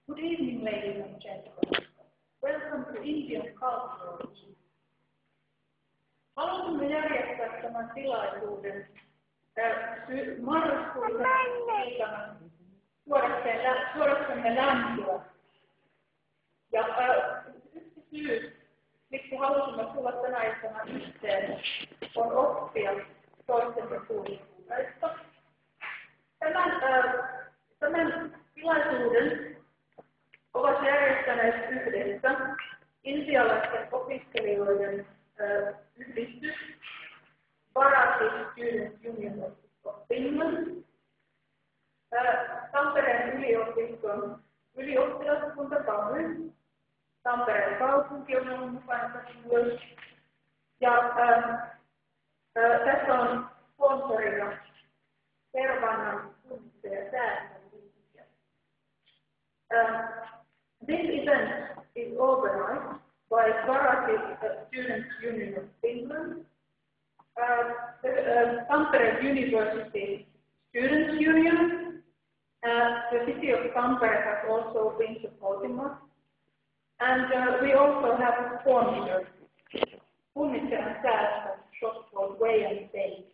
Good evening, ladies and gentlemen. Welcome to Indian Cultural Week. Haluamme järjestää tämän tilaisuuden marraskuisen iltana suodaksemme lämpöä. Ja yksi syy, miksi halusimme tulla tänä iltana yhteen, on oppia toistemme kulttuureista. Tämän tilaisuuden ovat järjestäneet yhdessä intialaisten opiskelijoiden yhdistys Bharati Student Union of Finland, Tampereen yliopiston ylioppilaskunta TAMY, Tampereen kaupunki on ollut mukana tässä myös, ja tässä on sponsorina Tervannan kunta- ja säästöliike. This event is organized by Bharati Student Union of Finland, the Tampere University Students Union, the city of Tampere has also been supporting us, and we also have a sponsor, Kunnitse and Säästö, shop called Way and Date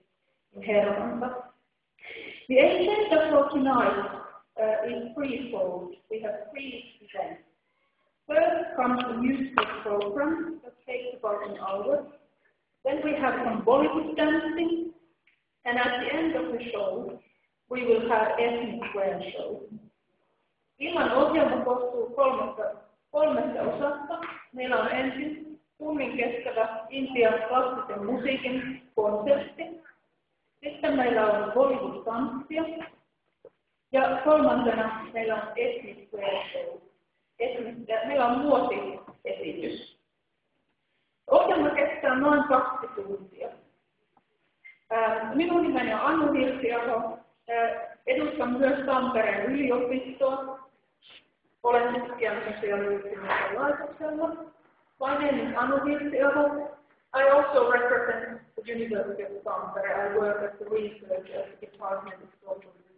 in Hervanta. The agenda for tonight is threefold. We have three events. First comes the musical program that takes about an hour. Then we have some Bollywood dancing, and at the end of the show, we will have ethnic wear show. Illan ohjelma koostuu kolmesta osasta. Meillä on ensin tunnin kestävä Intian klassisen musiikin konsertti. Sitten meillä on Bollywood-tanssia. Ja kolmantena meillä on ethnic wear show. Meillä on muotiesitys. Ohjelma kestää noin 2 tuntia. Minun nimeni on Anu Hirsiaho. Edustan myös Tampereen yliopistoa. Olen tutkijana sosiaaliyhtymisen laitoksella. My name is Anu Hirsiaho. I also represent the University of Tampere. I work as a researcher at the Department of Social Research.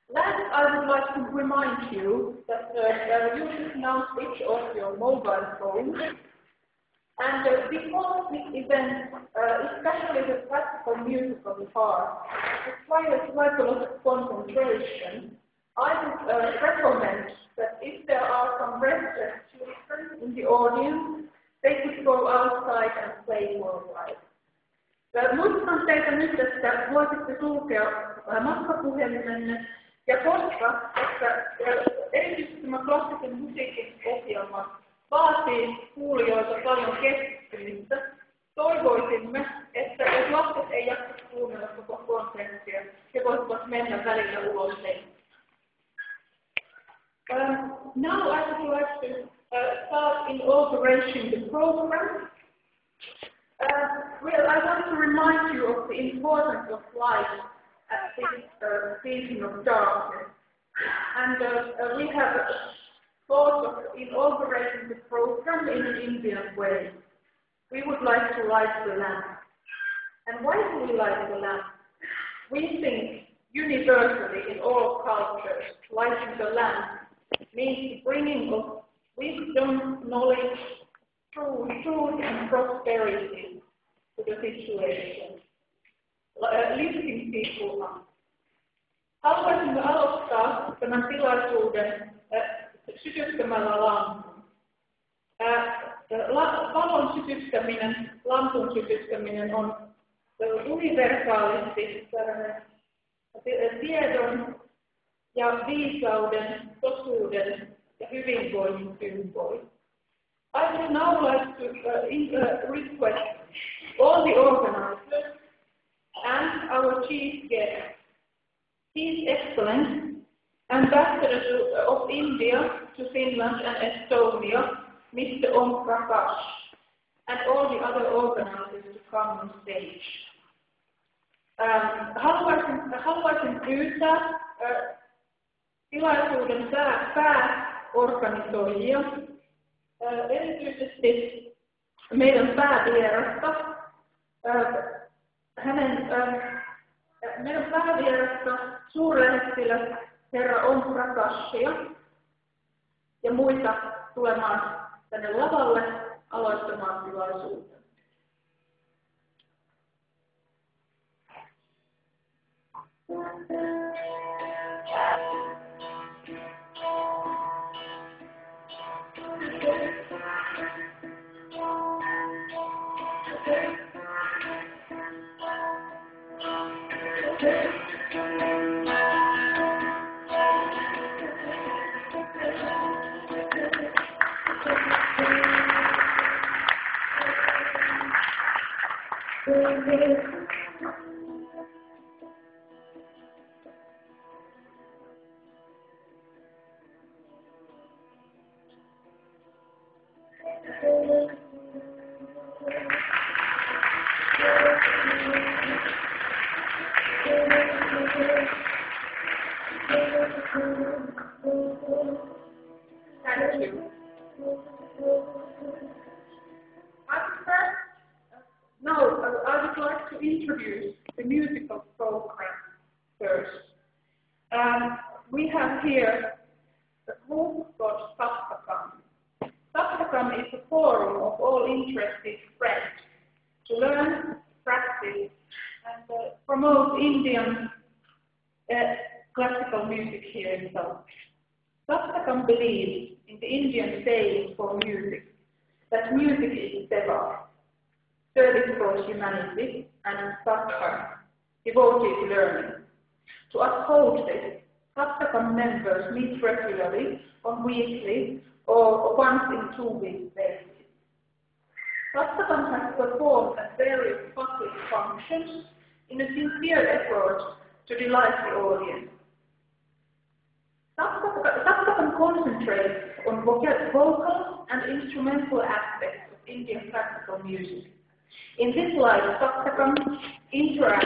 Last, I would like to remind you that you should now switch off your mobile phone. And because this event, especially the classical musical part, requires quite a lot of concentration, I would recommend that if there are some restless children in the audience, they could go outside and play for a while. Muistutan teitä nyt, että voisitte sulkea matkapuhelimenne, ja koska erityisesti tämä klassisen musiikin ohjelma vaatii kuulijoilta paljon keskittymistä, toivoisimme, että jos lapset ei jaksa kuunnella koko konserttia, he voisivat mennä välillä ulos leikkiin. Now I would like to start inaugurating the program. I want to remind you of the importance of light at this season of darkness. And we have thought of inaugurating the program in an Indian way. We would like to light the lamp. And why do we light the lamp? We think universally in all cultures, lighting the lamp means bringing of wisdom, knowledge, truth and prosperity to the situation, lifting people up. Haluaisimme aloittaa tämän tilaisuuden sytyttämällä lampun. Valon sytyttäminen, lampun sytyttäminen on universaalisti tiedon ja viisauden, totuuden ja hyvinvoinnin symboli. I would now like to request all the organizers and our chief guest, His Excellency, Ambassador of India to Finland and Estonia, Mr. Om Prakash, and all the other organizers to come on stage. Haluaisin pyytää tilaisuuden pääorganisoijia, erityisesti meidän päävierasta, meidän päävierasta suurlähettiläs herra Om Prakashia ja muita tulemaan tänne lavalle aloittamaan tilaisuutta. Thank you. Now, I would like to introduce the musical program first. We have here a group called Saptakam. Saptakam is a forum of all interested friends to learn, practice, and promote Indian classical music here in South. Saptakam believes in the Indian saying for music, that music is seva, service for humanity, and Saptakam, devoted to learning. To uphold this, Saptakam members meet regularly on weekly or once in 2 weeks basis. Saptakam has performed at various public functions in a sincere effort to delight the audience. Saptakam concentrates on vocal and instrumental aspects of Indian classical music. In this light, Saptakam interacts